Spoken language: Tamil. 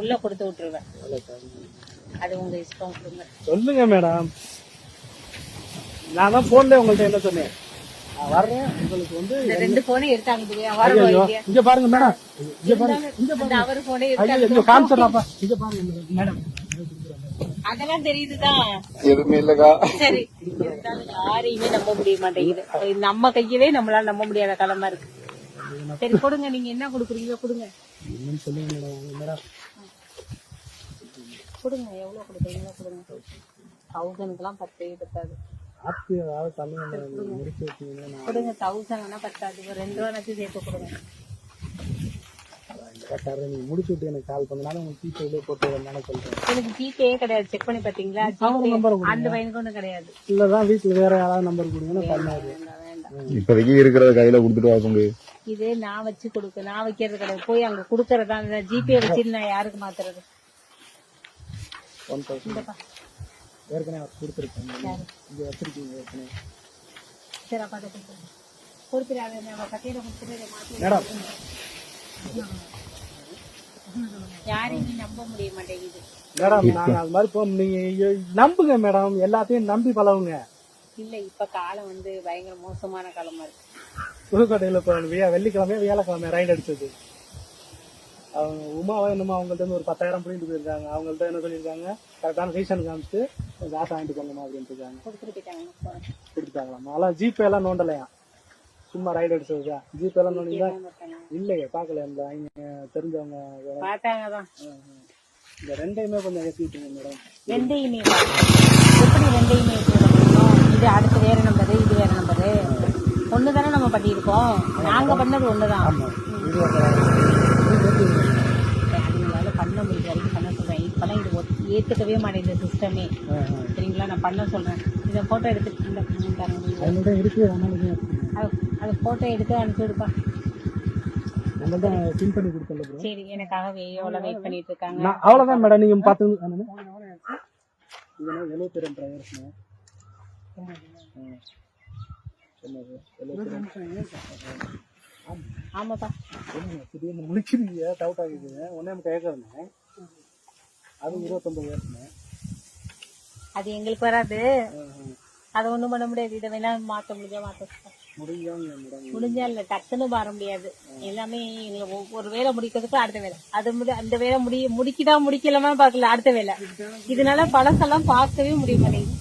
உள்ள கொடுத்து விட்டுருவேன். அது உங்க இஷ்டம், கொடுங்க. சொல்லுங்க மேடம். நான் தான் போன்ல உங்கள்ட்ட என்ன சொன்னேன், நான் வர்றேன் உங்களுக்கு வந்து இந்த 2 போனே எடுத்து அனுப்புவியா? இங்க பாருங்க மேடம், இங்க பாருங்க, இங்க பாருங்க, அவர் போனே இங்க காமிச்சிடலாப்பா, இங்க பாருங்க மேடம். அதெல்லாம் தெரியுதுதான், எதுவுமே இல்லக்கா. சரி. இருந்தாலும் யாரையுமே நம்ப முடிய மாட்டேங்குது. நம்ம கையவே நம்மளால நம்ப முடியாத காலமா இருக்கு. சரி கொடுங்க, நீங்க என்ன கொடுக்குறீங்களோ கொடுங்க. என்னன்னு சொல்லுங்க மேடம். கொடுங்க, எவ்வளவு கொடுக்குறீங்களோ கொடுங்க. 1000க்குலாம் 10 பத்தாது. முடிச்சு வச்சீங்கன்னா கொடுங்க, 1000 வேணா பத்தாது. ஒரு 2 ரூபாய் சேர்த்து கொடுங்க. நீங்க முடிச்சு விட்டு எனக்கு கால் பண்ணனால உங்களுக்கு ஜிபே வெளியே போட்டு வரனால சொல்றேன். எனக்கு ஜிபே கிடையாது, செக் பண்ணி பாத்தீங்களா? அந்த பையனுக்கு ஒன்றும் கிடையாது. இல்லதான் வீட்டுல வேற யாராவது நம்பர் கொடுங்கன்னா பண்ணாது. இப்போதைக்கு இருக்கிறத கையில கொடுத்துட்டு வாங்க. இது நான் வச்சு கொடுக்க, நான் வைக்கிறது கிடையாது. போய் அங்க குடுக்கறதா. ஜிபே வச்சுட்டு நான் யாருக்கு மாத்துறது? 1000 ஏற்கனவே கொடுத்துருக்கேன், இங்க வச்சிருக்கீங்க ஏற்கனவே. சரி அப்பா கொடுத்துரு, கட்டையில கொடுத்துட்டு மேடம் யாரையுமே நம்ப முடிய மாட்டேங்குது. மேடம் நாங்க அது மாதிரி போ, நீங்க நம்புங்க மேடம், எல்லாத்தையும் நம்பி பழகுங்க. இல்ல இப்ப காலம் வந்து பயங்கர மோசமான காலமா இருக்கு. புதுக்கோட்டையில இப்போ வெள்ளிக்கிழமையா வியாழக்கிழமை ரைடு அடிச்சது. அவங்க உமாவா என்னமோ அவங்கள்ட்ட இருந்து ஒரு 10,000 பிடிட்டு போயிருக்காங்க. அவங்கள்ட்ட என்ன சொல்லியிருக்காங்க, கரெக்டான ரீசன் காமிச்சு காசு வாங்கிட்டு போங்கம்மா அப்படின்னு இருக்காங்க. கொடுத்துட்டாங்களாம். அதெல்லாம் ஜிபே எல்லாம் நோண்டலையா, சும்மா ரைடு அடிச்சதுதான். ஜிபே எல்லாம் நோண்டிங்களா? இல்லையே பாக்கல. இந்த தெரிஞ்சவங்க பார்த்தாங்கதான். இந்த 2யுமே கொஞ்சம் ஏற்றிட்டுங்க மேடம். 2யுமே எப்படி 2யுமே இது அடுத்த வேற நம்பரு, இது வேற நம்பரு. ஒண்ணுதானே நம்ம பண்ணிருக்கோம். நாங்க பண்ணது ஒண்ணுதான். அதனால பண்ண முடிஞ்ச வரைக்கும் பண்ண சொல்றேன். இப்பெல்லாம் இது ஏத்துக்கவே மாட்டேங்குது சிஸ்டமே. சரிங்களா, நான் பண்ண சொல்றேன். இதை போட்டோ எடுத்து அது போட்டோ எடுத்து அனுப்பிச்சு விடுப்பா. சரி, எனக்காக எவ்வளவு வெயிட் பண்ணிட்டு இருக்காங்க. அவ்வளவுதான் மேடம். நீங்க பாத்து 72 ஆமாப்பா. திடீர்னு முடிக்கிறீங்க, டவுட் ஆகிடுங்க. ஒன்னே கேட்கறேன், அது 29 அது எங்களுக்கு வராது. அதை ஒண்ணும் பண்ண முடியாது. இதை வேணா மாத்த முடிஞ்சா இல்ல, டக்குன்னு மாற முடியாது. எல்லாமே ஒரு வேலை முடிக்கிறதுக்கு அடுத்த வேலை, அந்த வேலை முடிக்கதான் முடிக்கலாமா பாக்கல அடுத்த வேலை. இதனால பழசெல்லாம் பார்க்கவே முடிய மாட்டேங்குது.